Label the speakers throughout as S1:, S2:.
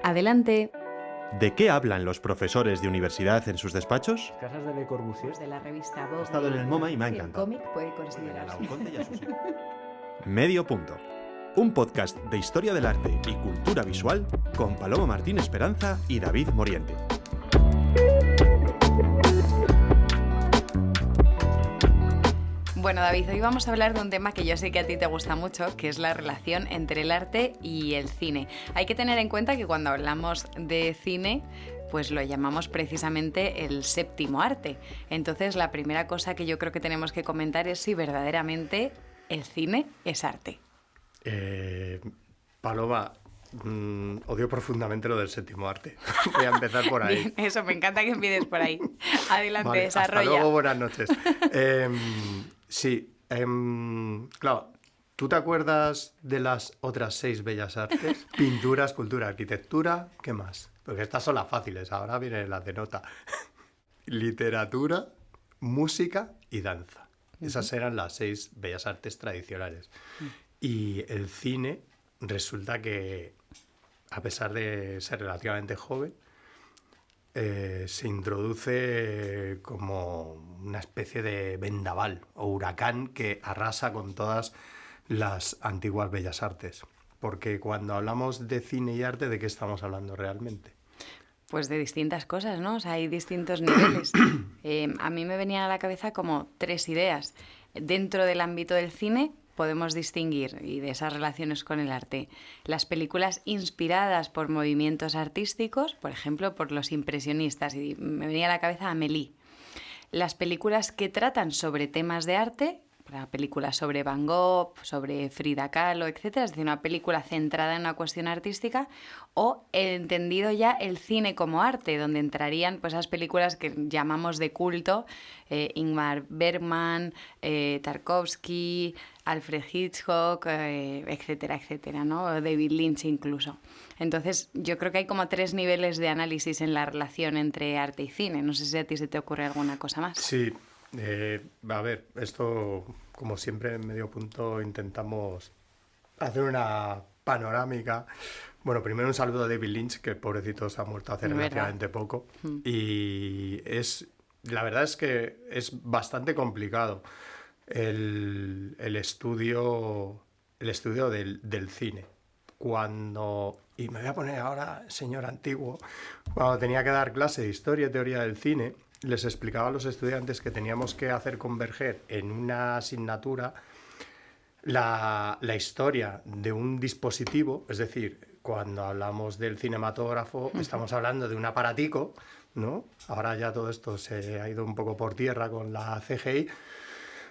S1: Adelante.
S2: ¿De qué hablan los profesores de universidad en sus despachos?
S3: Casas de Le Corbusier.
S1: De la revista Vogue.
S2: He estado en el MoMA y me ha encantado.
S1: El cómic puede considerarse.
S2: Medio punto. Un podcast de historia del arte y cultura visual con Paloma Martín Esperanza y David Moriente.
S1: Bueno, David, hoy vamos a hablar de un tema que yo sé que a ti te gusta mucho, que es la relación entre el arte y el cine. Hay que tener en cuenta que cuando hablamos de cine, pues lo llamamos precisamente el séptimo arte. Entonces, la primera cosa que yo creo que tenemos que comentar es si verdaderamente el cine es arte.
S3: Paloma, odio profundamente lo del séptimo arte. Voy a empezar por ahí.
S1: Bien, eso, me encanta que empieces por ahí. Adelante,
S3: vale,
S1: desarrolla.
S3: Hasta luego, buenas noches. Claro, ¿tú te acuerdas de las otras 6 bellas artes? Pintura, escultura, arquitectura, ¿qué más? Porque estas son las fáciles, ahora vienen las de nota. Literatura, música y danza. Esas eran las 6 bellas artes tradicionales. Y el cine resulta que, a pesar de ser relativamente joven, se introduce como una especie de vendaval o huracán que arrasa con todas las antiguas bellas artes. Porque cuando hablamos de cine y arte, ¿de qué estamos hablando realmente?
S1: Pues de distintas cosas, ¿no? O sea, hay distintos niveles. A mí me venían a la cabeza como 3 ideas. Dentro del ámbito del cine podemos distinguir, y de esas relaciones con el arte, las películas inspiradas por movimientos artísticos, por ejemplo, por los impresionistas, y me venía a la cabeza Amélie. Las películas que tratan sobre temas de arte, una película sobre Van Gogh, sobre Frida Kahlo, etc., es decir, una película centrada en una cuestión artística, o entendido ya el cine como arte, donde entrarían pues esas películas que llamamos de culto, Ingmar Bergman, Tarkovsky, Alfred Hitchcock, etcétera, etcétera, ¿no? O David Lynch incluso. Entonces, yo creo que hay como 3 niveles de análisis en la relación entre arte y cine. No sé si a ti se te ocurre alguna cosa más.
S3: Sí. A ver, esto, como siempre, en Medio Punto intentamos hacer una panorámica. Bueno, primero un saludo a David Lynch, que pobrecito se ha muerto hace relativamente poco. Y la verdad es que es bastante complicado el estudio del cine. Y me voy a poner ahora, señor antiguo, cuando tenía que dar clase de historia y teoría del cine, les explicaba a los estudiantes que teníamos que hacer converger en una asignatura la historia de un dispositivo, es decir, cuando hablamos del cinematógrafo estamos hablando de un aparatico, ¿no? Ahora ya todo esto se ha ido un poco por tierra con la CGI,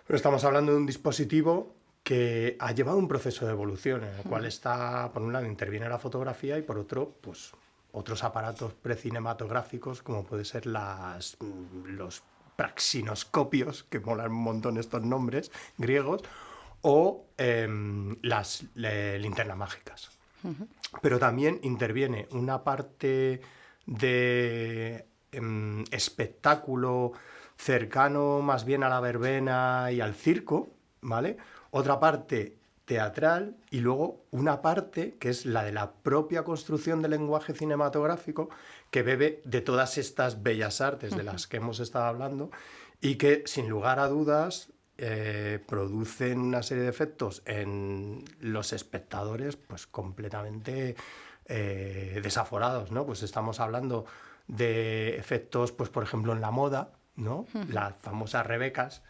S3: pero estamos hablando de un dispositivo que ha llevado un proceso de evolución en el cual está, por un lado, interviene la fotografía y por otro, pues otros aparatos precinematográficos como puede ser los praxinoscopios, que molan un montón estos nombres griegos, o las linternas mágicas. Pero también interviene una parte de espectáculo cercano más bien a la verbena y al circo, ¿vale? Otra parte teatral y luego una parte que es la de la propia construcción del lenguaje cinematográfico que bebe de todas estas bellas artes de las que hemos estado hablando y que sin lugar a dudas producen una serie de efectos en los espectadores pues completamente desaforados, ¿no? Pues estamos hablando de efectos, pues por ejemplo en la moda, ¿no? Las famosas rebecas,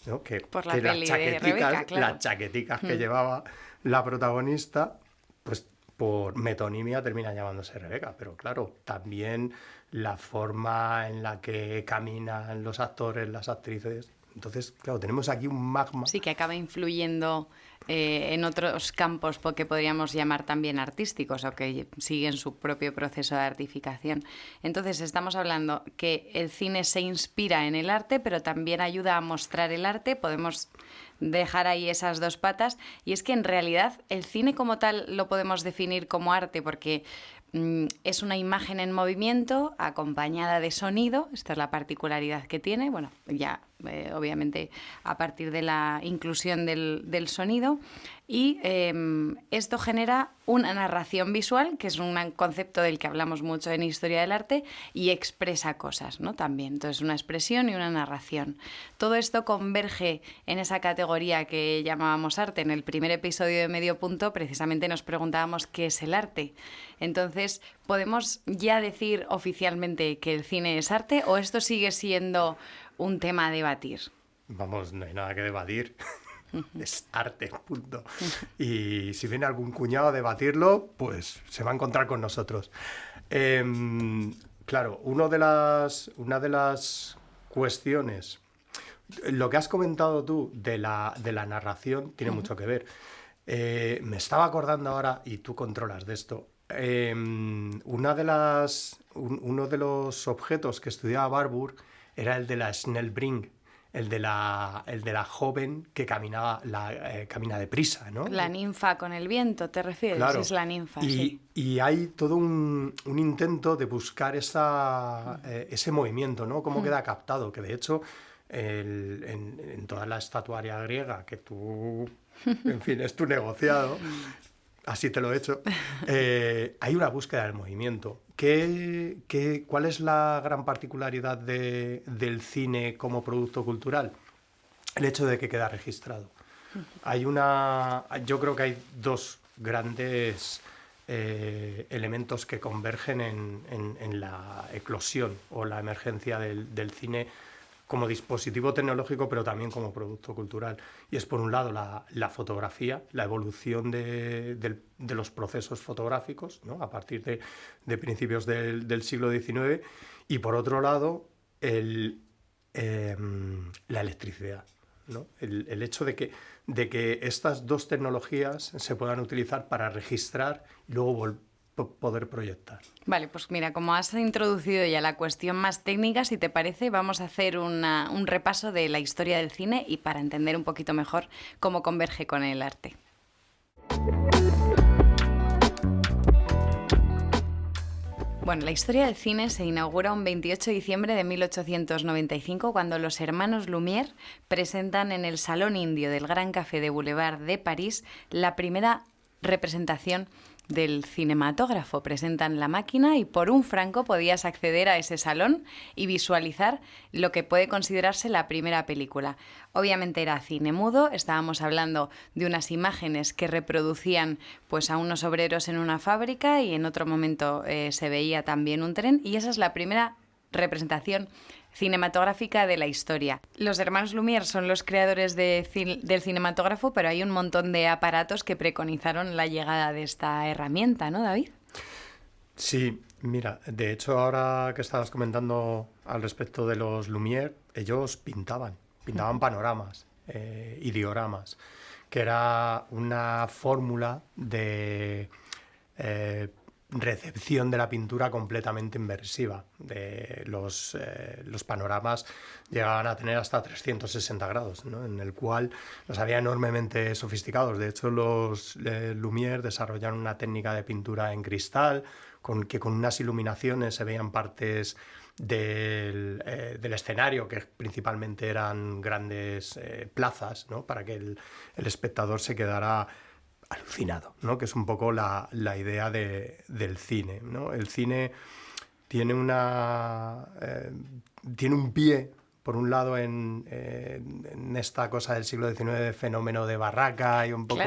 S3: ¿no? Que las chaqueticas, Rebeca, claro. Las chaqueticas que llevaba la protagonista, pues por metonimia termina llamándose Rebeca, pero claro, también la forma en la que caminan los actores, las actrices. Entonces, claro, tenemos aquí un magma.
S1: Sí, que acaba influyendo en otros campos que podríamos llamar también artísticos o que siguen su propio proceso de artificación. Entonces, estamos hablando que el cine se inspira en el arte, pero también ayuda a mostrar el arte. Podemos dejar ahí esas 2 patas. Y es que en realidad el cine como tal lo podemos definir como arte porque es una imagen en movimiento acompañada de sonido. Esta es la particularidad que tiene. Bueno, ya obviamente a partir de la inclusión del sonido. sonido, y esto genera una narración visual, que es un concepto del que hablamos mucho en Historia del Arte, y expresa cosas, ¿no? También. Entonces, una expresión y una narración. Todo esto converge en esa categoría que llamábamos arte. En el primer episodio de Medio Punto, precisamente nos preguntábamos qué es el arte. Entonces, ¿podemos ya decir oficialmente que el cine es arte, o esto sigue siendo un tema a debatir?
S3: Vamos, no hay nada que debatir. Es arte, punto. Y si viene algún cuñado a debatirlo, pues se va a encontrar con nosotros. Claro, una de las cuestiones, lo que has comentado tú de la narración tiene mucho que ver. Me estaba acordando ahora, y tú controlas de esto, uno de los objetos que estudiaba Barbour era el de la Snellbrink. El de la joven que camina deprisa, ¿no?
S1: La ninfa con el viento, ¿te refieres?
S3: Claro.
S1: Es la ninfa,
S3: y,
S1: sí.
S3: Y hay todo un intento de buscar ese movimiento, ¿no? Cómo queda captado, que de hecho en toda la estatuaria griega, que tú, en fin, es tu negociado, así te lo he hecho, hay una búsqueda del movimiento. ¿Cuál es la gran particularidad del cine como producto cultural? El hecho de que queda registrado. Yo creo que hay dos grandes elementos que convergen en la eclosión o la emergencia del cine como dispositivo tecnológico, pero también como producto cultural. Y es, por un lado, la fotografía, la evolución de los procesos fotográficos, ¿no? A partir de principios del siglo XIX, y, por otro lado, la electricidad, ¿no? El hecho de que estas dos tecnologías se puedan utilizar para registrar y luego poder proyectar.
S1: Vale, pues mira, como has introducido ya la cuestión más técnica, si te parece, vamos a hacer un repaso de la historia del cine y para entender un poquito mejor cómo converge con el arte. Bueno, la historia del cine se inaugura un 28 de diciembre de 1895 cuando los hermanos Lumière presentan en el Salón Indio del Gran Café de Boulevard de París la primera representación del cinematógrafo. Presentan la máquina y por un franco podías acceder a ese salón y visualizar lo que puede considerarse la primera película. Obviamente era cine mudo, estábamos hablando de unas imágenes que reproducían pues a unos obreros en una fábrica y en otro momento se veía también un tren, y esa es la primera representación cinematográfica de la historia. Los hermanos Lumière son los creadores del cinematógrafo, pero hay un montón de aparatos que preconizaron la llegada de esta herramienta, ¿no, David?
S3: Sí, mira, de hecho, ahora que estabas comentando al respecto de los Lumière, ellos pintaban panoramas y dioramas, que era una fórmula de recepción de la pintura completamente inmersiva. Los panoramas llegaban a tener hasta 360 grados, ¿no? En el cual los había enormemente sofisticados. De hecho, los Lumière desarrollaron una técnica de pintura en cristal, que con unas iluminaciones se veían partes del escenario, que principalmente eran grandes plazas, ¿no? Para que el espectador se quedara alucinado, ¿no? Que es un poco la idea del cine, ¿no? El cine tiene un pie, por un lado, en esta cosa del siglo XIX de fenómeno de barraca y un poco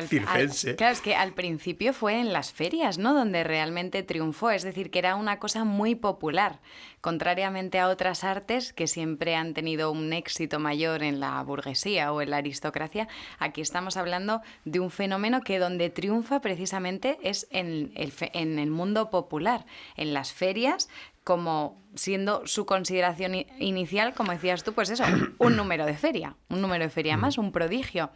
S3: circense.
S1: Claro, es que al principio fue en las ferias, ¿no?, donde realmente triunfó, es decir, que era una cosa muy popular, contrariamente a otras artes que siempre han tenido un éxito mayor en la burguesía o en la aristocracia. Aquí estamos hablando de un fenómeno que donde triunfa precisamente es en el mundo popular, en las ferias, como siendo su consideración inicial, como decías tú, pues eso, un número de feria más, un prodigio.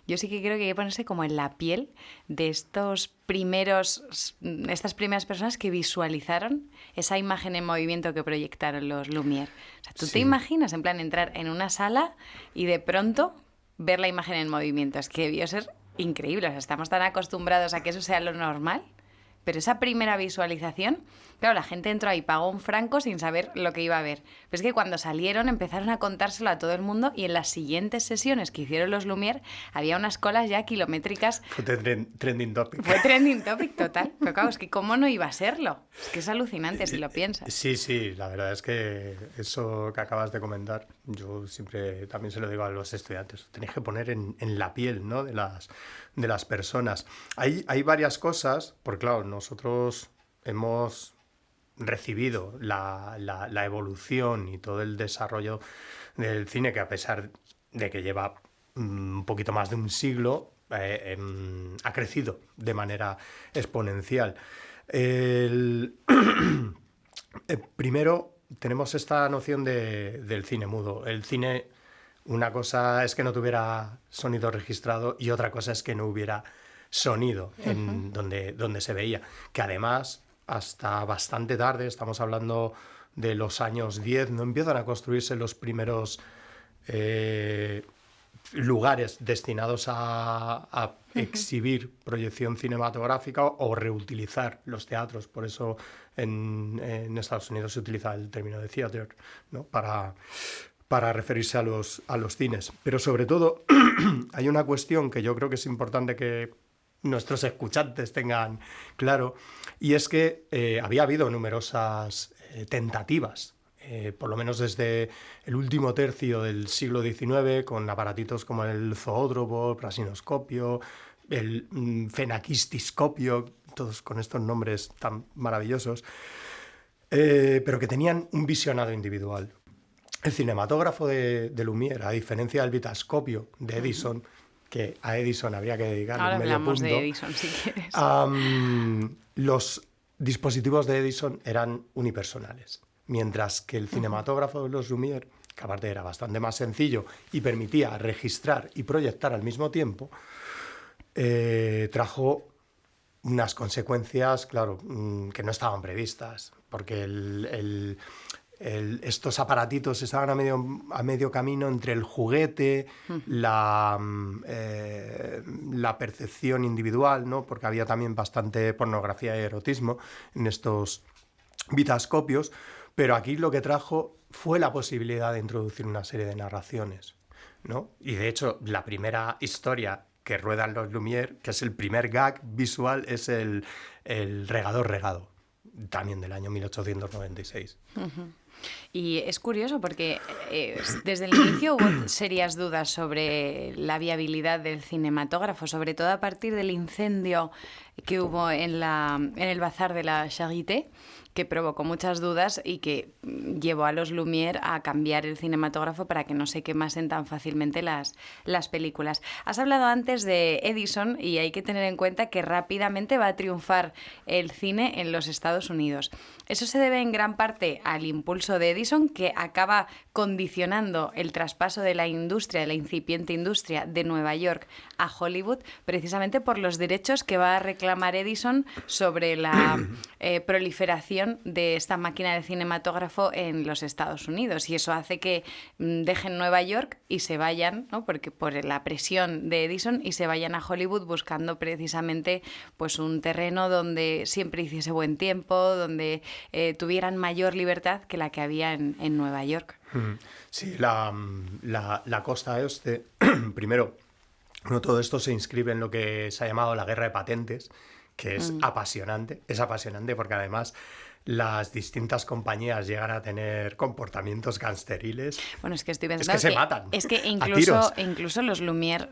S1: Yo sí que creo que hay que ponerse como en la piel de estas primeras personas que visualizaron esa imagen en movimiento que proyectaron los Lumière. O sea, ¿tú te imaginas, en plan, entrar en una sala y de pronto ver la imagen en movimiento? Es que debió ser increíble. O sea, estamos tan acostumbrados a que eso sea lo normal, pero esa primera visualización, claro, la gente entró ahí, pagó un franco sin saber lo que iba a ver. Pero es que cuando salieron empezaron a contárselo a todo el mundo y en las siguientes sesiones que hicieron los Lumière había unas colas ya kilométricas.
S3: Fue trending topic.
S1: Fue trending topic total. Pero claro, es que ¿cómo no iba a serlo? Es que es alucinante si lo piensas.
S3: Sí, la verdad es que eso que acabas de comentar, yo siempre también se lo digo a los estudiantes, tenéis que poner en la piel, ¿no?, de las personas. Hay varias cosas, porque claro, nosotros hemos recibido la evolución y todo el desarrollo del cine, que a pesar de que lleva un poquito más de un siglo, ha crecido de manera exponencial. Primero tenemos esta noción del cine mudo. El cine, una cosa es que no tuviera sonido registrado y otra cosa es que no hubiera sonido en donde se veía, que además hasta bastante tarde, estamos hablando de los años 10, no empiezan a construirse los primeros lugares destinados a exhibir proyección cinematográfica o reutilizar los teatros. Por eso en Estados Unidos se utiliza el término de theater, ¿no?, para referirse a los cines. Pero sobre todo hay una cuestión que yo creo que es importante que nuestros escuchantes tengan claro, y es que había habido numerosas tentativas, por lo menos desde el último tercio del siglo XIX, con aparatitos como el zoódromo, el prasinoscopio, el fenaquistiscopio, todos con estos nombres tan maravillosos, pero que tenían un visionado individual. El cinematógrafo de Lumière, a diferencia del vitascopio de Edison, que a Edison habría que dedicarle
S1: Ahora
S3: un medio
S1: hablamos
S3: punto.
S1: de Edison, si quieres.
S3: Los dispositivos de Edison eran unipersonales, mientras que el cinematógrafo de los Lumière, que aparte era bastante más sencillo y permitía registrar y proyectar al mismo tiempo, trajo unas consecuencias, claro, que no estaban previstas, porque estos aparatitos estaban a medio camino entre el juguete, la percepción individual, ¿no?, porque había también bastante pornografía y erotismo en estos vitascopios, pero aquí lo que trajo fue la posibilidad de introducir una serie de narraciones, ¿no? Y de hecho, la primera historia que ruedan los Lumière, que es el primer gag visual, es el regador regado, también del año 1896.
S1: Y es curioso porque desde el inicio hubo serias dudas sobre la viabilidad del cinematógrafo, sobre todo a partir del incendio que hubo en el Bazar de la Charité, que provocó muchas dudas y que llevó a los Lumière a cambiar el cinematógrafo para que no se quemasen tan fácilmente las películas. Has hablado antes de Edison y hay que tener en cuenta que rápidamente va a triunfar el cine en los Estados Unidos. Eso se debe en gran parte al impulso de Edison, que acaba condicionando el traspaso de la industria, de la incipiente industria de Nueva York a Hollywood, precisamente por los derechos que va a reclamar Edison sobre la proliferación de esta máquina de cinematógrafo en los Estados Unidos, y eso hace que dejen Nueva York y se vayan, ¿no?, porque por la presión de Edison, y se vayan a Hollywood buscando precisamente pues un terreno donde siempre hiciese buen tiempo, donde tuvieran mayor libertad que la que había en Nueva York.
S3: Sí, la costa este, primero, todo esto se inscribe en lo que se ha llamado la guerra de patentes, que es apasionante porque además las distintas compañías llegan a tener comportamientos gangsteriles.
S1: Bueno, es que estoy pensando
S3: se matan.
S1: Es que incluso los Lumière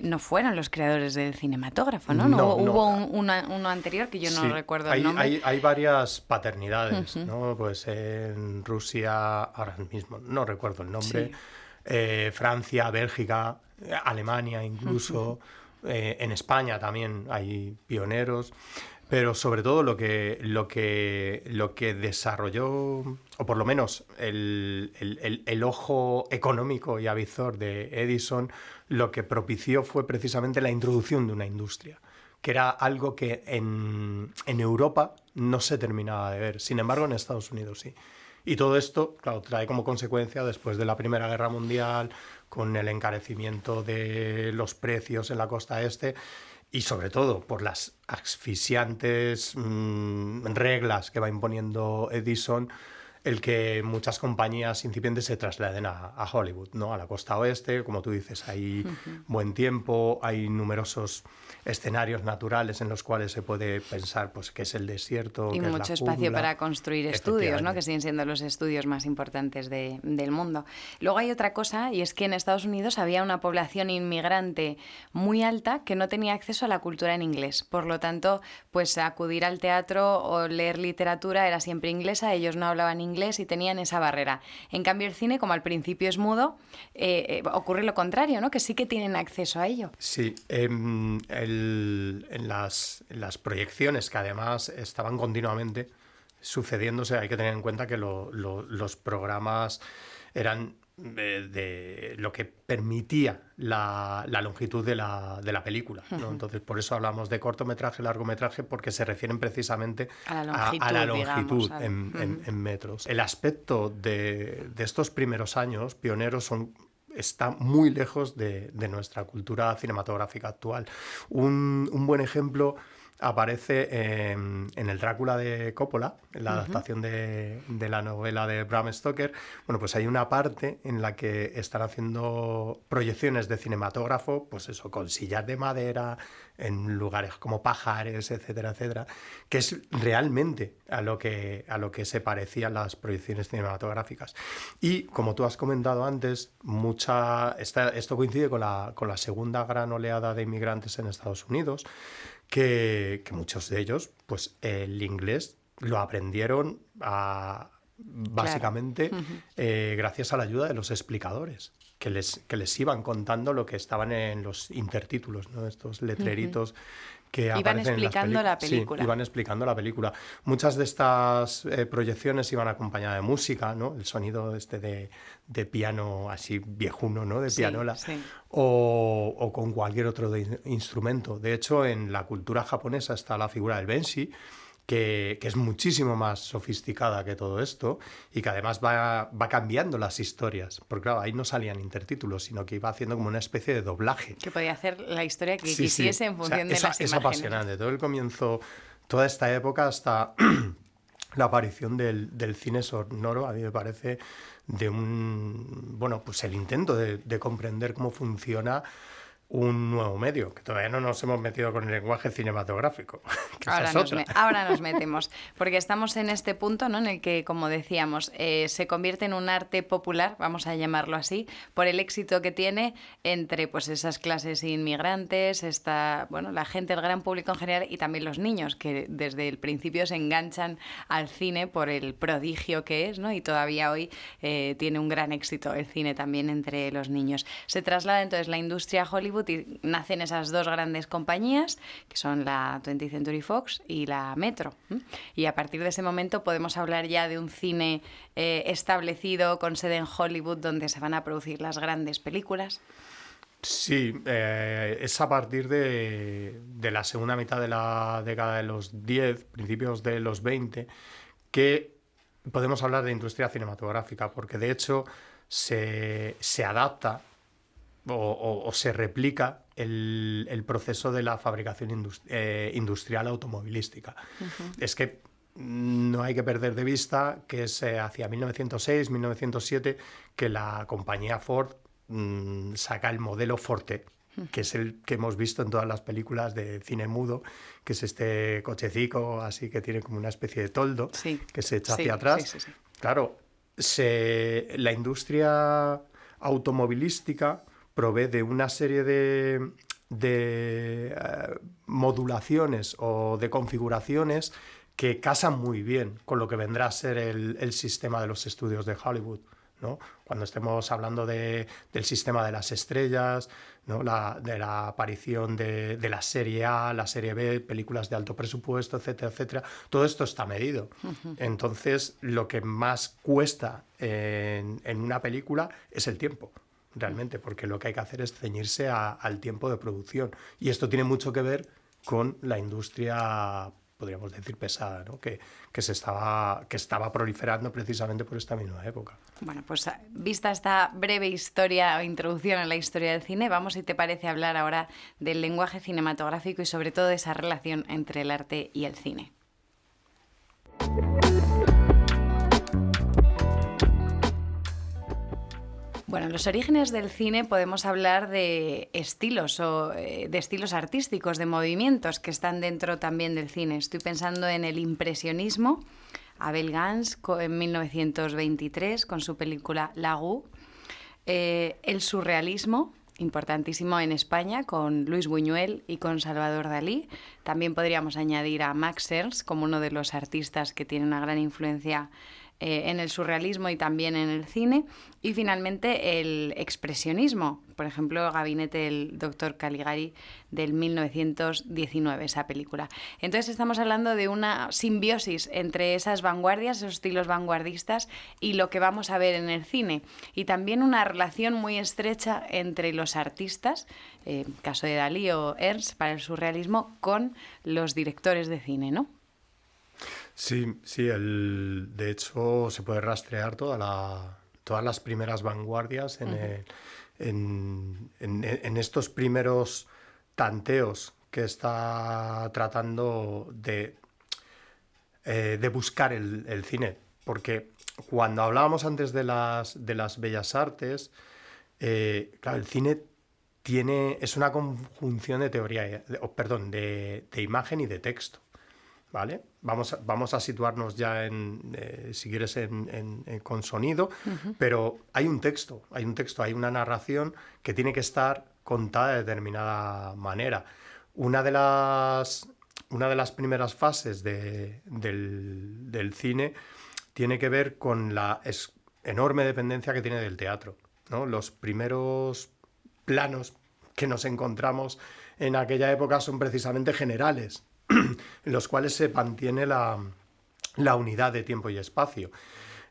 S1: no fueron los creadores del cinematógrafo, ¿no? Hubo uno anterior que yo no recuerdo el nombre.
S3: Hay varias paternidades, ¿no? Pues en Rusia, ahora mismo no recuerdo el nombre, Francia, Bélgica, Alemania incluso, en España también hay pioneros. Pero sobre todo lo que desarrolló, o por lo menos el ojo económico y avizor de Edison, lo que propició fue precisamente la introducción de una industria, que era algo que en Europa no se terminaba de ver. Sin embargo, en Estados Unidos sí. Y todo esto, claro, trae como consecuencia, después de la Primera Guerra Mundial, con el encarecimiento de los precios en la costa este, y sobre todo por las asfixiantes reglas que va imponiendo Edison, el que muchas compañías incipientes se trasladen a Hollywood, ¿no? A la costa oeste, como tú dices, hay buen tiempo, hay numerosos escenarios naturales en los cuales se puede pensar pues, que es el desierto,
S1: y
S3: que es
S1: mucho
S3: la
S1: espacio
S3: jungla.
S1: para construir estudios, ¿no? Que siguen siendo los estudios más importantes del mundo. Luego hay otra cosa, y es que en Estados Unidos había una población inmigrante muy alta que no tenía acceso a la cultura en inglés. Por lo tanto, pues acudir al teatro o leer literatura era siempre inglesa, ellos no hablaban inglés y tenían esa barrera. En cambio, el cine, como al principio es mudo, ocurre lo contrario, ¿no? Que sí que tienen acceso a ello.
S3: Sí, en las proyecciones, que además estaban continuamente sucediéndose, hay que tener en cuenta que los programas eran de lo que permitía la longitud de la película, ¿no? Entonces, por eso hablamos de cortometraje, largometraje, porque se refieren precisamente
S1: a la longitud, digamos,
S3: en metros. El aspecto de estos primeros años pioneros está muy lejos de nuestra cultura cinematográfica actual. Un buen ejemplo aparece en el Drácula de Coppola, en la adaptación de la novela de Bram Stoker. Bueno, pues hay una parte en la que están haciendo proyecciones de cinematógrafo, pues eso, con sillas de madera, en lugares como Pajares, etcétera, etcétera, que es realmente a lo que se parecían las proyecciones cinematográficas. Y, como tú has comentado antes, esto coincide con la segunda gran oleada de inmigrantes en Estados Unidos, que muchos de ellos, pues el inglés lo aprendieron básicamente gracias a la ayuda de los explicadores, que les iban contando lo que estaban en los intertítulos, ¿no? Estos letreritos que aparecen
S1: explicando la película.
S3: Sí, iban explicando la película. Muchas de estas proyecciones iban acompañadas de música, ¿no? El sonido de piano así viejuno, ¿no? De pianola.
S1: Sí.
S3: O con cualquier otro instrumento. De hecho, en la cultura japonesa está la figura del Benshi, que es muchísimo más sofisticada que todo esto y que además va cambiando las historias. Porque claro, ahí no salían intertítulos, sino que iba haciendo como una especie de doblaje.
S1: Que podía hacer la historia que quisiese en función de las imágenes.
S3: Es apasionante. Todo el comienzo, toda esta época hasta la aparición del cine sonoro, a mí me parece pues el intento de comprender cómo funciona un nuevo medio, que todavía no nos hemos metido con el lenguaje cinematográfico.
S1: Ahora nos metemos, porque estamos en este punto, ¿no? En el que, como decíamos, se convierte en un arte popular, vamos a llamarlo así, por el éxito que tiene entre pues esas clases inmigrantes, la gente, el gran público en general y también los niños, que desde el principio se enganchan al cine por el prodigio que es, ¿no? Y todavía hoy tiene un gran éxito el cine también entre los niños. Se traslada entonces la industria a Hollywood y nacen esas dos grandes compañías, que son la 20th Century Fox y la Metro. Y a partir de ese momento podemos hablar ya de un cine establecido con sede en Hollywood, donde se van a producir las grandes películas.
S3: Sí, es a partir de la segunda mitad de la década de los 10, principios de los 20, que podemos hablar de industria cinematográfica, porque de hecho se adapta o se replica el proceso de la fabricación industrial automovilística. Es que no hay que perder de vista que es hacia 1906, 1907 que la compañía Ford saca el modelo Forte, que es el que hemos visto en todas las películas de cine mudo, que es este cochecico así que tiene como una especie de toldo que se echa hacia atrás.
S1: Sí.
S3: Claro, la industria automovilística provee de una serie de modulaciones o de configuraciones que casan muy bien con lo que vendrá a ser el sistema de los estudios de Hollywood, ¿no? Cuando estemos hablando del sistema de las estrellas, ¿no? De la aparición de la serie A, la serie B, películas de alto presupuesto, etcétera, etcétera, todo esto está medido. Entonces, lo que más cuesta en una película es el tiempo, realmente, porque lo que hay que hacer es ceñirse al tiempo de producción. Y esto tiene mucho que ver con la industria podríamos decir pesada, ¿no? que estaba proliferando precisamente por esta misma época.
S1: Bueno, pues vista esta breve historia o introducción a la historia del cine, vamos, si te parece, a hablar ahora del lenguaje cinematográfico y sobre todo de esa relación entre el arte y el cine. Bueno, en los orígenes del cine podemos hablar de estilos o de estilos artísticos, de movimientos que están dentro también del cine. Estoy pensando en el impresionismo, Abel Gance en 1923 con su película L'Agout, el surrealismo, importantísimo en España, con Luis Buñuel y con Salvador Dalí. También podríamos añadir a Max Ernst como uno de los artistas que tiene una gran influencia en el surrealismo y también en el cine. Y finalmente el expresionismo, por ejemplo, Gabinete del Dr. Caligari del 1919, esa película. Entonces estamos hablando de una simbiosis entre esas vanguardias, esos estilos vanguardistas y lo que vamos a ver en el cine. Y también una relación muy estrecha entre los artistas, caso de Dalí o Ernst para el surrealismo, con los directores de cine, ¿no?
S3: Sí, de hecho se puede rastrear todas las primeras vanguardias en estos primeros tanteos que está tratando de buscar el cine. Porque cuando hablábamos antes de las bellas artes, claro, el cine es una conjunción de de imagen y de texto. ¿Vale? Vamos a situarnos ya si quieres, con sonido, pero hay un texto, hay una narración que tiene que estar contada de determinada manera. Una de las primeras fases del cine tiene que ver con la enorme dependencia que tiene del teatro, ¿no? Los primeros planos que nos encontramos en aquella época son precisamente generales, en los cuales se mantiene la unidad de tiempo y espacio.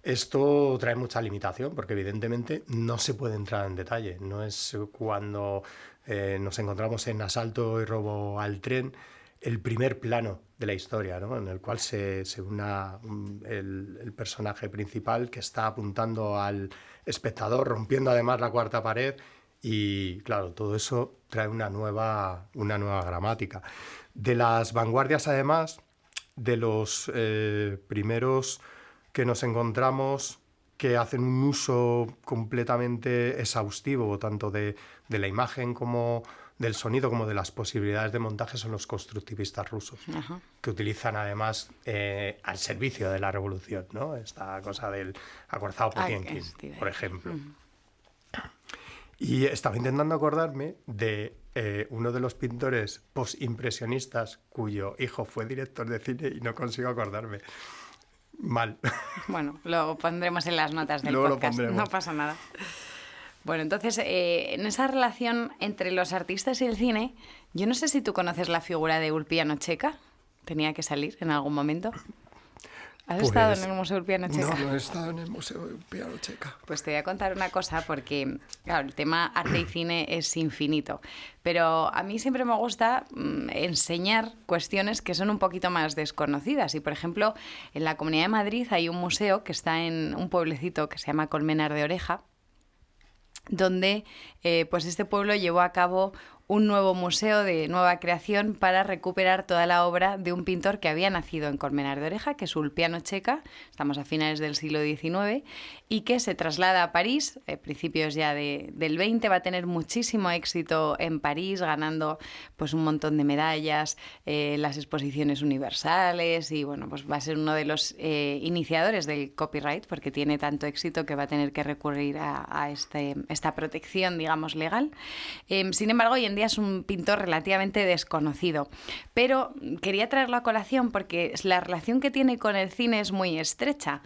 S3: Esto trae mucha limitación porque evidentemente no se puede entrar en detalle. No es cuando nos encontramos en Asalto y robo al tren el primer plano de la historia, ¿no? En el cual se una el personaje principal que está apuntando al espectador, rompiendo además la cuarta pared. Y claro, todo eso trae una nueva gramática. De las vanguardias, además, de los primeros que nos encontramos que hacen un uso completamente exhaustivo, tanto de la imagen como del sonido, como de las posibilidades de montaje, son los constructivistas rusos. Ajá. Que utilizan además al servicio de la revolución, ¿no? Esta cosa del acorazado Potiomkin, por ejemplo. Y estaba intentando acordarme de uno de los pintores postimpresionistas cuyo hijo fue director de cine y no consigo acordarme. Mal.
S1: Bueno, lo pondremos en las notas del podcast, no pasa nada. Bueno, entonces, en esa relación entre los artistas y el cine, yo no sé si tú conoces la figura de Ulpiano Checa. Tenía que salir en algún momento. ¿Has estado en el Museo Ulpiano Checa?
S3: No he estado en el Museo Ulpiano Checa.
S1: Pues te voy a contar una cosa porque, claro, el tema arte y cine es infinito. Pero a mí siempre me gusta enseñar cuestiones que son un poquito más desconocidas. Y, por ejemplo, en la Comunidad de Madrid hay un museo que está en un pueblecito que se llama Colmenar de Oreja, donde pues este pueblo llevó a cabo un nuevo museo de nueva creación para recuperar toda la obra de un pintor que había nacido en Colmenar de Oreja, que es Ulpiano Checa, estamos a finales del siglo XIX, y que se traslada a París, principios ya del XX, va a tener muchísimo éxito en París, ganando pues un montón de medallas, las exposiciones universales, y bueno, pues va a ser uno de los iniciadores del copyright, porque tiene tanto éxito que va a tener que recurrir a esta protección, digamos, legal. Sin embargo, hoy en día es un pintor relativamente desconocido, pero quería traerlo a colación porque la relación que tiene con el cine es muy estrecha.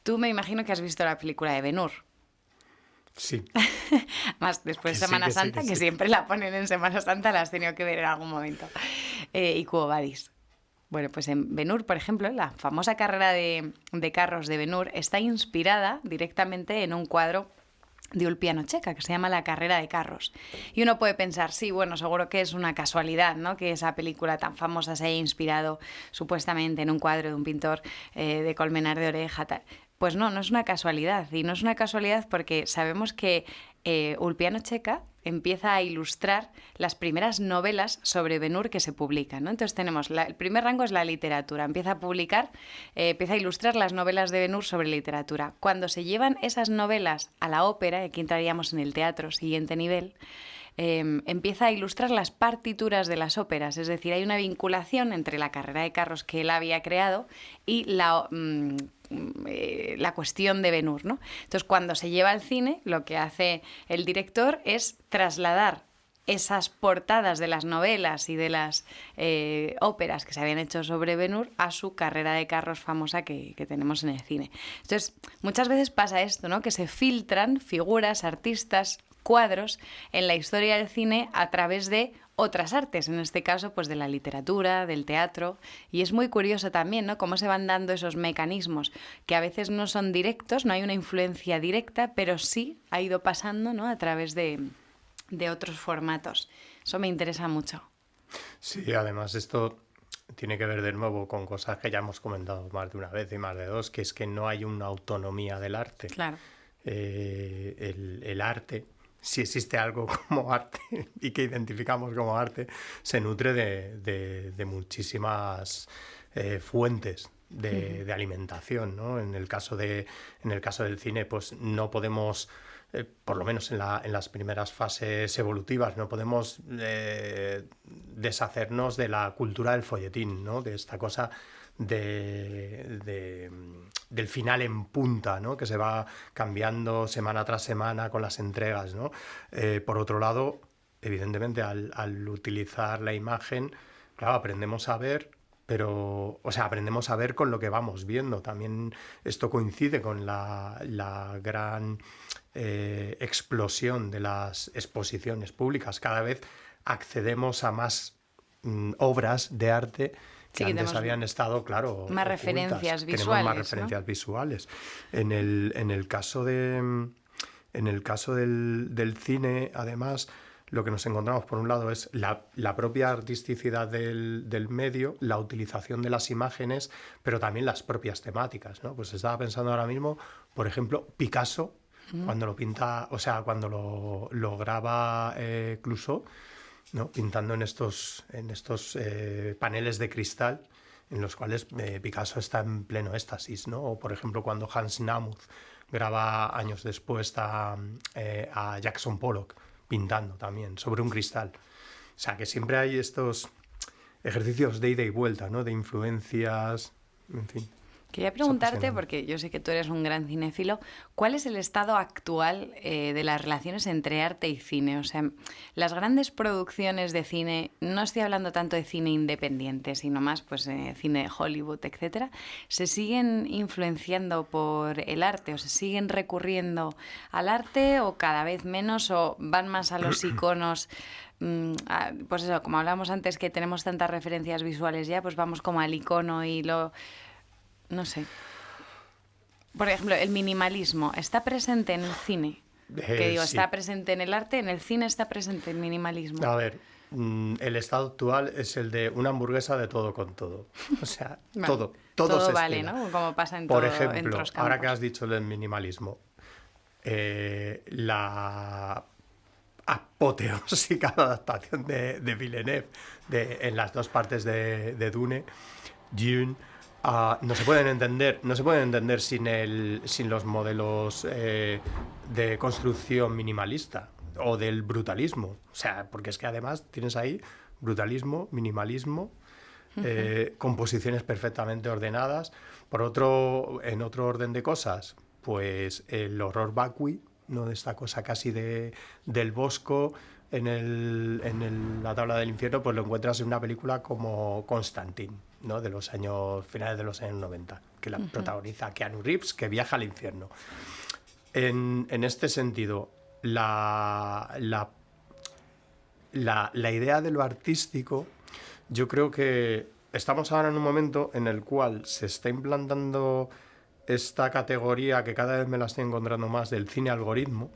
S1: Tú me imagino que has visto la película de Ben-Hur.
S3: Sí.
S1: Más después de Semana Santa, que siempre la ponen en Semana Santa, la has tenido que ver en algún momento. Y Quo Vadis. Bueno, pues en Ben-Hur, por ejemplo, la famosa carrera de carros de Ben-Hur está inspirada directamente en un cuadro de Ulpiano Checa, que se llama La carrera de carros. Y uno puede pensar, sí, bueno, seguro que es una casualidad, ¿no?, que esa película tan famosa se haya inspirado supuestamente en un cuadro de un pintor de Colmenar de Oreja, tal. Pues no, no es una casualidad. Y no es una casualidad porque sabemos que Ulpiano Checa empieza a ilustrar las primeras novelas sobre Ben-Hur que se publican, ¿no? Entonces tenemos, el primer rango es la literatura, empieza a publicar, empieza a ilustrar las novelas de Ben-Hur sobre literatura. Cuando se llevan esas novelas a la ópera, y aquí entraríamos en el teatro, siguiente nivel, empieza a ilustrar las partituras de las óperas, es decir, hay una vinculación entre la carrera de carros que él había creado y la cuestión de Ben-Hur, ¿no? Entonces, cuando se lleva al cine, lo que hace el director es trasladar esas portadas de las novelas y de las óperas que se habían hecho sobre Ben-Hur a su carrera de carros famosa que tenemos en el cine. Entonces, muchas veces pasa esto, ¿no?, que se filtran figuras, artistas, cuadros en la historia del cine a través de otras artes, en este caso pues de la literatura, del teatro, y es muy curioso también, ¿no?, cómo se van dando esos mecanismos que a veces no son directos, no hay una influencia directa, pero sí ha ido pasando, ¿no?, a través de otros formatos. Eso me interesa mucho.
S3: Sí, además esto tiene que ver de nuevo con cosas que ya hemos comentado más de una vez y más de dos, que es que no hay una autonomía del arte.
S1: Claro.
S3: El arte, si existe algo como arte y que identificamos como arte, se nutre de muchísimas fuentes de alimentación, ¿no? En el caso del cine, pues no podemos, por lo menos en las primeras fases evolutivas, no podemos deshacernos de la cultura del folletín, ¿no?, de esta cosa del final en punta, ¿no?, que se va cambiando semana tras semana con las entregas, ¿no? Por otro lado, evidentemente, al utilizar la imagen, claro, aprendemos a ver, pero, o sea, aprendemos a ver con lo que vamos viendo. También esto coincide con la gran explosión de las exposiciones públicas. Cada vez accedemos a más obras de arte que antes habían estado, claro,
S1: más
S3: ocultas.
S1: Referencias visuales.
S3: Tenemos más referencias, ¿no?, visuales. En el caso del cine, además, lo que nos encontramos, por un lado, es la propia artisticidad del medio, la utilización de las imágenes, pero también las propias temáticas, ¿no? Pues estaba pensando ahora mismo, por ejemplo, Picasso, cuando lo pinta, o sea, cuando lo graba Clouseau, ¿no?, pintando en estos paneles de cristal en los cuales Picasso está en pleno éxtasis, ¿no? O, por ejemplo, cuando Hans Namuth graba años después a Jackson Pollock pintando también sobre un cristal. O sea, que siempre hay estos ejercicios de ida y vuelta, ¿no?, de influencias, en fin.
S1: Quería preguntarte, porque yo sé que tú eres un gran cinéfilo, ¿cuál es el estado actual de las relaciones entre arte y cine? O sea, las grandes producciones de cine, no estoy hablando tanto de cine independiente, sino más pues cine de Hollywood, etcétera, ¿se siguen influenciando por el arte o se siguen recurriendo al arte o cada vez menos o van más a los iconos? Pues eso, como hablábamos antes que tenemos tantas referencias visuales ya, pues vamos como al icono y lo... No sé. Por ejemplo, el minimalismo está presente en el cine. Que digo,
S3: Sí.
S1: está presente en el arte, en el cine está presente el minimalismo.
S3: A ver, el estado actual es el de una hamburguesa de todo con todo. O sea,
S1: Vale.
S3: todo se
S1: vale,
S3: estila.
S1: ¿no? Como pasa en
S3: Por
S1: todo, en
S3: ejemplo,
S1: otros campos.
S3: ahora que has dicho el minimalismo, la apoteósica adaptación de Villeneuve en las dos partes de Dune, no se pueden entender sin los modelos de construcción minimalista o del brutalismo. O sea, porque es que además tienes ahí brutalismo, minimalismo, composiciones perfectamente ordenadas. En otro orden de cosas, pues el horror vacui, ¿no?, de esta cosa casi del Bosco en la tabla del infierno, pues lo encuentras en una película como Constantine, ¿no?, de los finales de los años 90, que la protagoniza Keanu Reeves, que viaja al infierno. En este sentido, la idea de lo artístico, yo creo que estamos ahora en un momento en el cual se está implantando esta categoría que cada vez me la estoy encontrando más del cine algoritmo,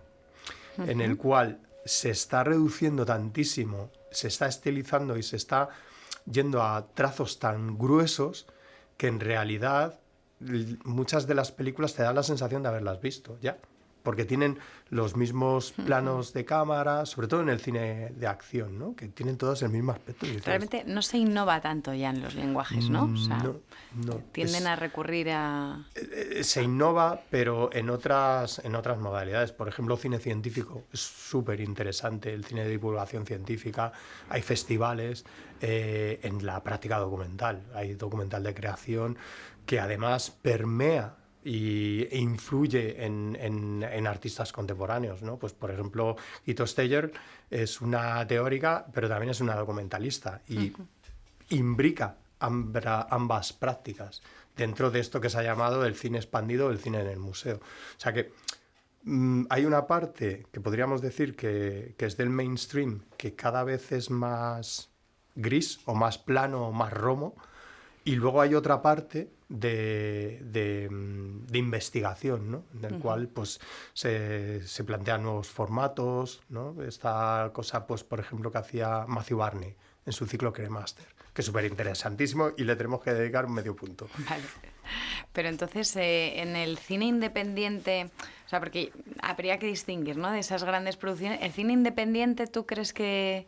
S3: en el cual se está reduciendo tantísimo, se está estilizando y se está yendo a trazos tan gruesos que en realidad muchas de las películas te dan la sensación de haberlas visto ya, porque tienen los mismos planos de cámara, sobre todo en el cine de acción, ¿no? Que tienen todos el mismo aspecto.
S1: Realmente no se innova tanto ya en los lenguajes, ¿no? O sea,
S3: no.
S1: Tienden a recurrir a...
S3: Se innova, pero en otras modalidades. Por ejemplo, cine científico es súper interesante, el cine de divulgación científica. Hay festivales en la práctica documental. Hay documental de creación que además permea e influye en artistas contemporáneos, ¿no? Pues, por ejemplo, Ito Steyer es una teórica, pero también es una documentalista y imbrica ambas prácticas dentro de esto que se ha llamado el cine expandido o el cine en el museo. O sea que hay una parte que podríamos decir que es del mainstream, que cada vez es más gris o más plano o más romo, y luego hay otra parte de investigación, ¿no? En el cual pues, se plantean nuevos formatos, ¿no? Esta cosa, pues, por ejemplo, que hacía Matthew Barney en su ciclo Cremaster, que es súper interesantísimo y le tenemos que dedicar un medio punto.
S1: Vale. Pero entonces, en el cine independiente, o sea, porque habría que distinguir, ¿no? De esas grandes producciones, ¿el cine independiente tú crees que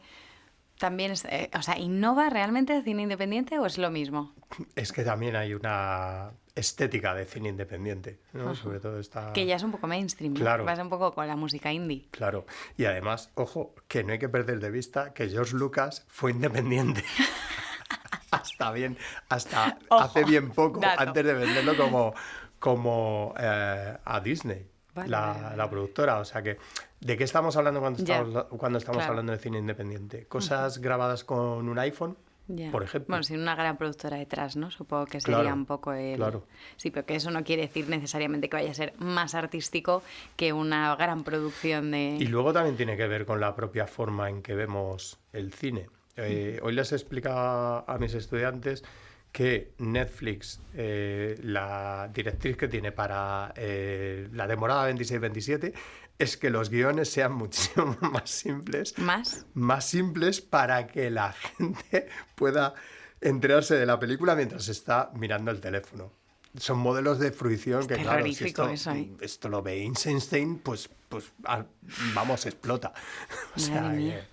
S1: también es, o sea, innova realmente el cine independiente o es lo mismo?
S3: Es que también hay una estética de cine independiente, ¿no? Sobre todo esta...
S1: Que ya es un poco mainstream, ¿no?
S3: Claro.
S1: Vas un poco con la música indie.
S3: Claro. Y además, ojo, que no hay que perder de vista que George Lucas fue independiente. hasta
S1: Ojo,
S3: hace bien poco,
S1: dato.
S3: antes de venderlo como a Disney,
S1: Vale,
S3: la productora. O sea que, ¿de qué estamos hablando cuando estamos
S1: claro.
S3: hablando de cine independiente? ¿Cosas grabadas con un iPhone?
S1: Ya.
S3: Por ejemplo.
S1: Bueno, sin una gran productora detrás, ¿no? Supongo que sería
S3: Claro,
S1: un poco el...
S3: claro.
S1: Sí, pero que eso no quiere decir necesariamente que vaya a ser más artístico que una gran producción de...
S3: Y luego también tiene que ver con la propia forma en que vemos el cine. Hoy les he explicado a mis estudiantes que Netflix, la directriz que tiene para la temporada 26-27 es que los guiones sean muchísimo más simples. Más simples para que la gente pueda enterarse de la película mientras está mirando el teléfono. Son modelos de fruición que, claro, si esto lo ve Einstein, pues vamos, explota. O sea,
S1: Madre mía.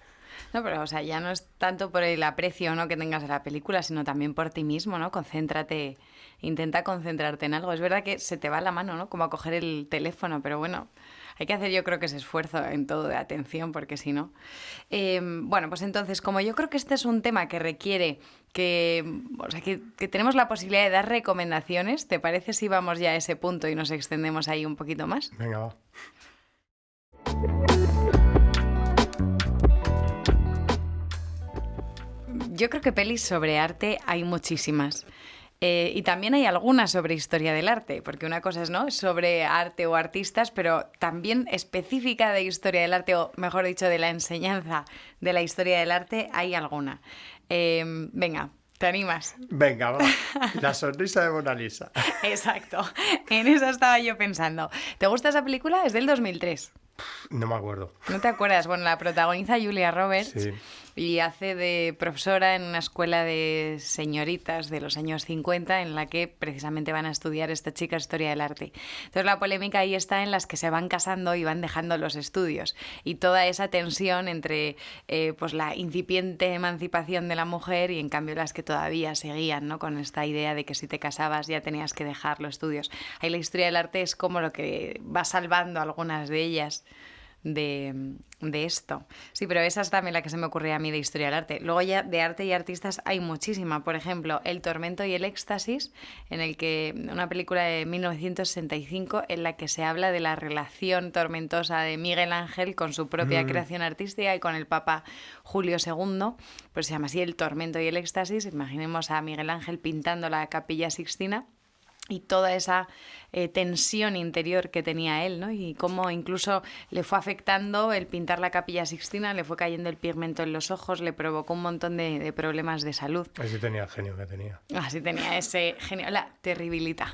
S1: No, pero o sea, ya no es tanto por el aprecio, ¿no?, que tengas de la película, sino también por ti mismo, ¿no? Concéntrate, intenta concentrarte en algo. Es verdad que se te va la mano, ¿no? Como a coger el teléfono, pero bueno, hay que hacer yo creo que ese esfuerzo en todo de atención, porque si no... bueno, pues entonces, como yo creo que este es un tema que requiere que tenemos la posibilidad de dar recomendaciones, ¿te parece si vamos ya a ese punto y nos extendemos ahí un poquito más?
S3: Venga, va.
S1: Yo creo que pelis sobre arte hay muchísimas. Y también hay algunas sobre historia del arte, porque una cosa es, ¿no?, sobre arte o artistas, pero también específica de historia del arte, o mejor dicho, de la enseñanza de la historia del arte, hay alguna. Venga, ¿te animas?
S3: Venga, va. La sonrisa de Mona Lisa.
S1: Exacto, en esa estaba yo pensando. ¿Te gusta esa película? Es del 2003.
S3: No me acuerdo.
S1: ¿No te acuerdas? Bueno, la protagoniza Julia Roberts.
S3: Sí.
S1: Y hace de profesora en una escuela de señoritas de los años 50 en la que precisamente van a estudiar esta chica historia del arte. Entonces la polémica ahí está en las que se van casando y van dejando los estudios y toda esa tensión entre pues la incipiente emancipación de la mujer y en cambio las que todavía seguían, ¿no?, con esta idea de que si te casabas ya tenías que dejar los estudios. Ahí la historia del arte es como lo que va salvando a algunas de ellas de esto. Sí, pero esa es también la que se me ocurría a mí de historia del arte. Luego ya de arte y artistas hay muchísima. Por ejemplo, El tormento y el éxtasis, en el que una película de 1965 en la que se habla de la relación tormentosa de Miguel Ángel con su propia creación artística y con el Papa Julio II. Pues se llama así El tormento y el éxtasis. Imaginemos a Miguel Ángel pintando la Capilla Sixtina. y toda esa tensión interior que tenía él, ¿no? Y cómo incluso le fue afectando el pintar la Capilla Sixtina, le fue cayendo el pigmento en los ojos, le provocó un montón de problemas de salud.
S3: Así tenía el genio que tenía.
S1: Así tenía ese genio, la terribilidad.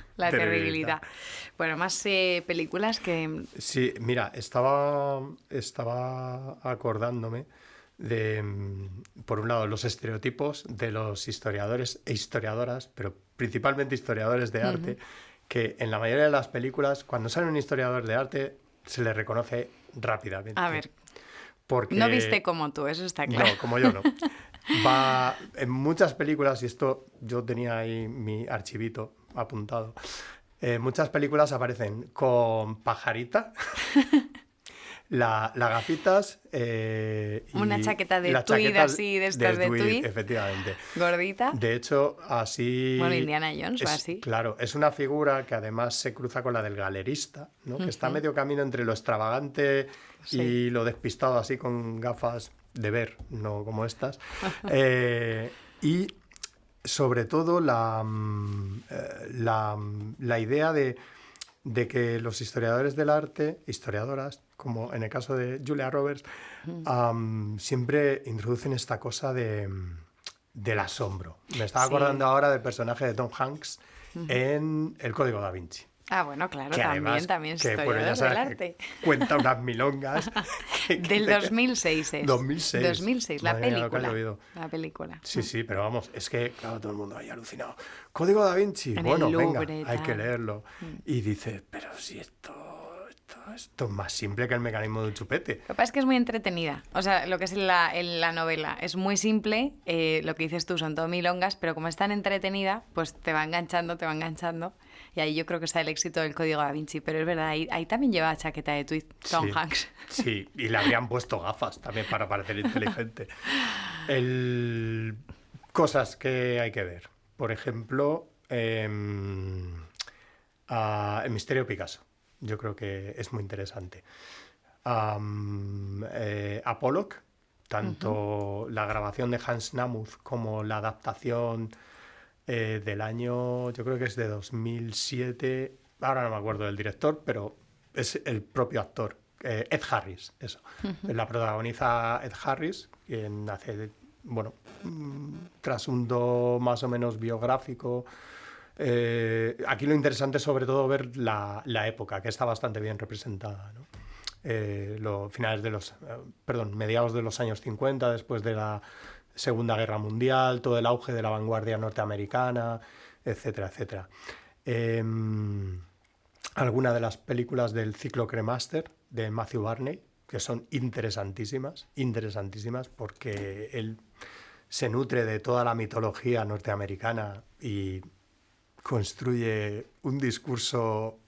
S1: Bueno, más películas que...
S3: Sí, mira, estaba acordándome de, por un lado, los estereotipos de los historiadores e historiadoras, pero principalmente historiadores de arte, que en la mayoría de las películas, cuando sale un historiador de arte, se le reconoce rápidamente.
S1: A ver,
S3: porque...
S1: no viste como tú, eso está claro.
S3: No, como yo no. Va en muchas películas, y esto yo tenía ahí mi archivito apuntado, muchas películas aparecen con pajarita, la gafitas...
S1: una chaqueta de tweed así, de estas de tweed.
S3: Efectivamente.
S1: Gordita.
S3: De hecho, así...
S1: Bueno, Indiana Jones o así.
S3: Claro, es una figura que además se cruza con la del galerista, ¿no? Que está a medio camino entre lo extravagante y lo despistado, así con gafas de ver, no como estas. Y sobre todo la idea de que los historiadores del arte, historiadoras, como en el caso de Julia Roberts, siempre introducen esta cosa del asombro. Me estaba acordando ahora del personaje de Tom Hanks en El Código Da Vinci.
S1: Ah, bueno, claro,
S3: que
S1: también
S3: que,
S1: historiador
S3: ya sabes,
S1: del arte.
S3: Cuenta unas milongas.
S1: Del 2006 es.
S3: 2006.
S1: 2006, la
S3: Madre mía,
S1: película. La película.
S3: Sí, pero vamos, es que, claro, todo el mundo ahí alucinado. Código Da Vinci,
S1: En
S3: bueno,
S1: el
S3: venga,
S1: Louvre,
S3: hay
S1: tal.
S3: que leerlo. Y dice, pero si esto es más simple que el mecanismo de un chupete.
S1: Lo que pasa es que es muy entretenida. O sea, lo que es en la novela es muy simple. Lo que dices tú son todo milongas, pero como es tan entretenida, pues te va enganchando. Y ahí yo creo que está el éxito del Código Da Vinci. Pero es verdad, ahí también lleva chaqueta de tweed Tom Hanks.
S3: Sí, y le habrían puesto gafas también para parecer inteligente. Cosas que hay que ver. Por ejemplo, El misterio Picasso. Yo creo que es muy interesante. Apolloc, tanto la grabación de Hans Namuth como la adaptación del año, yo creo que es de 2007, ahora no me acuerdo del director, pero es el propio actor, Ed Harris, eso. La protagoniza Ed Harris, quien hace, bueno, trasunto más o menos biográfico. Aquí lo interesante es sobre todo ver la época, que está bastante bien representada, ¿no? Mediados de los años 50, después de la Segunda Guerra Mundial, todo el auge de la vanguardia norteamericana, etcétera, etcétera. Algunas de las películas del ciclo Cremaster de Matthew Barney, que son interesantísimas, porque él se nutre de toda la mitología norteamericana y construye un discurso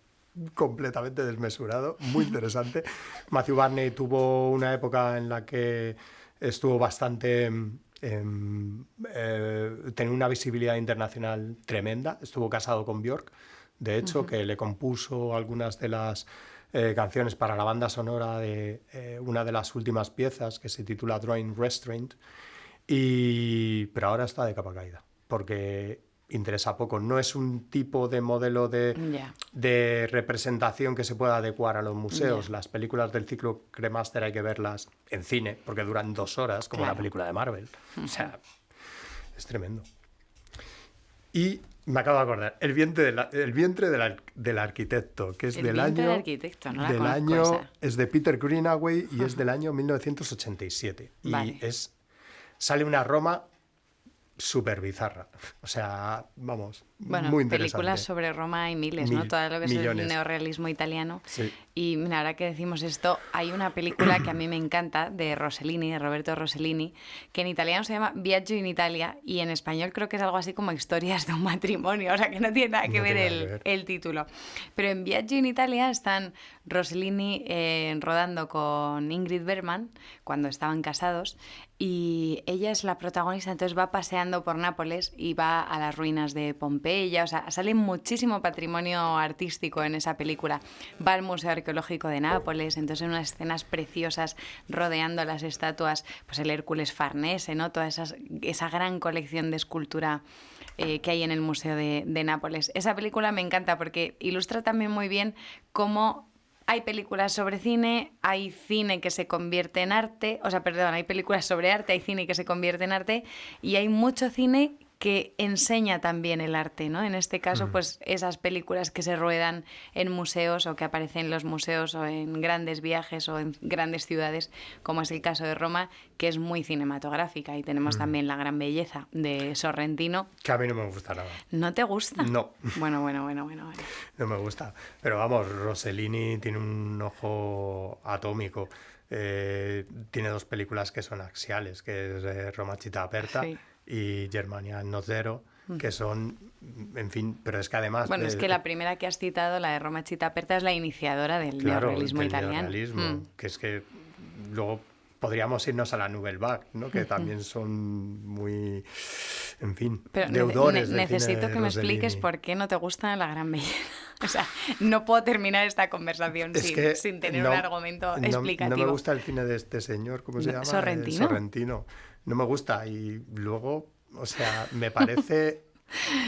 S3: completamente desmesurado, muy interesante. Matthew Barney tuvo una época en la que estuvo bastante... tenía una visibilidad internacional tremenda. Estuvo casado con Björk, de hecho, que le compuso algunas de las canciones para la banda sonora de una de las últimas piezas, que se titula Drawing Restraint, pero ahora está de capa caída, porque interesa poco. No es un tipo de modelo de representación que se pueda adecuar a los museos. Las películas del ciclo Cremaster hay que verlas en cine, porque duran 2 horas, como una película de Marvel. O sea, es tremendo. Y me acabo de acordar, El vientre del arquitecto, que es del año... Es de Peter Greenaway y es del año 1987.
S1: Vale.
S3: Y sale una Roma súper bizarra. O sea, vamos, muy interesante.
S1: Películas sobre Roma hay miles, ¿no? Todo lo que es el neorrealismo italiano.
S3: Sí.
S1: Y mira, ahora que decimos esto, hay una película que a mí me encanta, de Rossellini, de Roberto Rossellini, que en italiano se llama Viaggio in Italia y en español creo que es algo así como Historias de un matrimonio, o sea que no tiene nada que ver el título. Pero en Viaggio in Italia están Rossellini rodando con Ingrid Bergman cuando estaban casados y ella es la protagonista, entonces va paseando por Nápoles y va a las ruinas de Pompeya, o sea, sale muchísimo patrimonio artístico en esa película. Va al Museo Arqueológico de Nápoles, entonces en unas escenas preciosas rodeando las estatuas, pues el Hércules Farnese, ¿no? Toda esa gran colección de escultura que hay en el Museo de Nápoles. Esa película me encanta porque ilustra también muy bien cómo hay películas sobre cine, hay cine que se convierte en arte, hay películas sobre arte, hay cine que se convierte en arte y hay mucho cine que enseña también el arte, ¿no? En este caso, pues esas películas que se ruedan en museos o que aparecen en los museos o en grandes viajes o en grandes ciudades, como es el caso de Roma, que es muy cinematográfica. Y tenemos también La gran belleza de Sorrentino.
S3: Que a mí no me gusta nada.
S1: ¿No te gusta?
S3: No.
S1: Bueno.
S3: No me gusta. Pero vamos, Rossellini tiene un ojo atómico. Tiene 2 películas que son axiales, que es Roma Città Aperta y Germania No Zero, que son, en fin, pero es que además...
S1: Bueno, es que la primera que has citado, la de Roma Città Aperta, es la iniciadora del neorrealismo italiano.
S3: Que es que luego podríamos irnos a la Nouvelle Vague, ¿no? Que también son muy, en fin,
S1: pero
S3: deudores del
S1: necesito
S3: cine de
S1: que me
S3: Rossellini.
S1: expliques por qué no te gusta La gran belleza. O sea, no puedo terminar esta conversación sin tener un argumento explicativo.
S3: No me gusta el cine de este señor, ¿cómo se llama?
S1: Sorrentino.
S3: Sorrentino. No me gusta y luego, o sea, me parece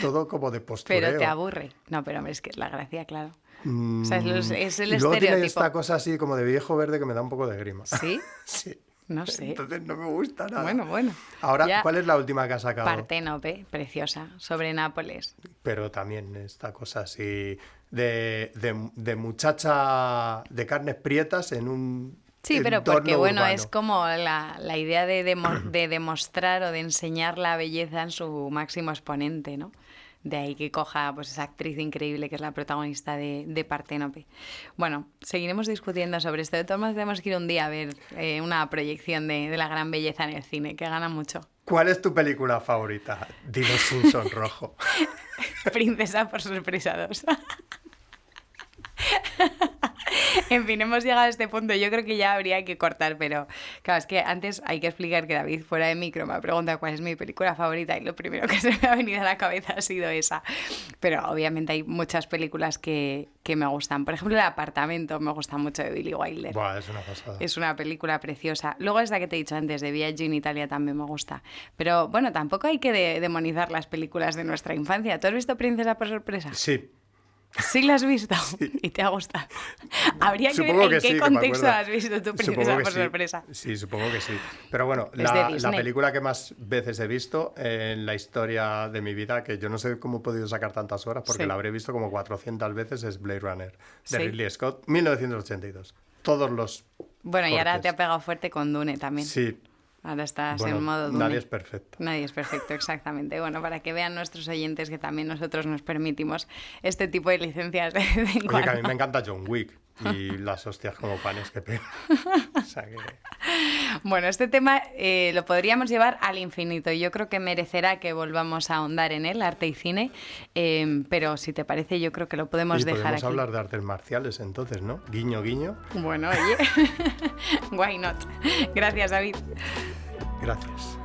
S3: todo como de postureo.
S1: Pero te aburre. No, pero es que es la gracia, claro. O sea, es el
S3: y luego
S1: estereotipo.
S3: tiene esta cosa así como de viejo verde que me da un poco de grima.
S1: ¿Sí?
S3: Sí.
S1: No sé.
S3: Entonces no me gusta nada.
S1: Bueno.
S3: Ahora,
S1: Ya,
S3: ¿cuál es la última que has sacado?
S1: Parténope, preciosa, sobre Nápoles.
S3: Pero también esta cosa así de muchacha de carnes prietas en un
S1: Sí, pero porque
S3: urbano.
S1: es como la idea de demostrar o de enseñar la belleza en su máximo exponente, ¿no? De ahí que coja pues esa actriz increíble que es la protagonista de Parténope. Bueno, seguiremos discutiendo sobre esto. De todas maneras, tenemos que ir un día a ver una proyección de La gran belleza en el cine, que gana mucho.
S3: ¿Cuál es tu película favorita? Dilo sin sonrojo.
S1: Princesa por sorpresa 2. En fin, hemos llegado a este punto. Yo creo que ya habría que cortar, pero claro, es que antes hay que explicar que David, fuera de micro, me ha preguntado cuál es mi película favorita y lo primero que se me ha venido a la cabeza ha sido esa. Pero obviamente hay muchas películas que me gustan. Por ejemplo, El apartamento me gusta mucho, de Billy Wilder.
S3: Buah, es una pasada.
S1: Es una película preciosa. Luego esta que te he dicho antes, de Viaggio in Italia, también me gusta. Pero bueno, tampoco hay que demonizar las películas de nuestra infancia. ¿Tú has visto Princesa por sorpresa?
S3: Sí.
S1: ¿Sí la has visto? Sí. ¿Y te ha gustado? Habría que ver en qué contexto has visto tu Princesa por sorpresa.
S3: Sí, supongo que sí. Pero bueno,
S1: Es de
S3: la película que más veces he visto en la historia de mi vida, que yo no sé cómo he podido sacar tantas horas, porque la habré visto como 400 veces, es Blade Runner, de Ridley Scott, 1982. Todos los
S1: Bueno,
S3: cortes.
S1: Y ahora te ha pegado fuerte con Dune también.
S3: Sí.
S1: Ahora estás en modo Dune.
S3: Nadie es perfecto.
S1: Nadie es perfecto, exactamente. Bueno, para que vean nuestros oyentes que también nosotros nos permitimos este tipo de licencias de vez en cuando.
S3: Oye, que a mí me encanta John Wick y las hostias como panes que pega. O sea que...
S1: Bueno, este tema lo podríamos llevar al infinito y yo creo que merecerá que volvamos a ahondar en él, arte y cine, pero si te parece yo creo que lo podemos dejar
S3: podemos
S1: aquí.
S3: hablar de artes marciales entonces, ¿no? Guiño, guiño.
S1: Bueno, oye, why not? Gracias, David.
S3: Gracias.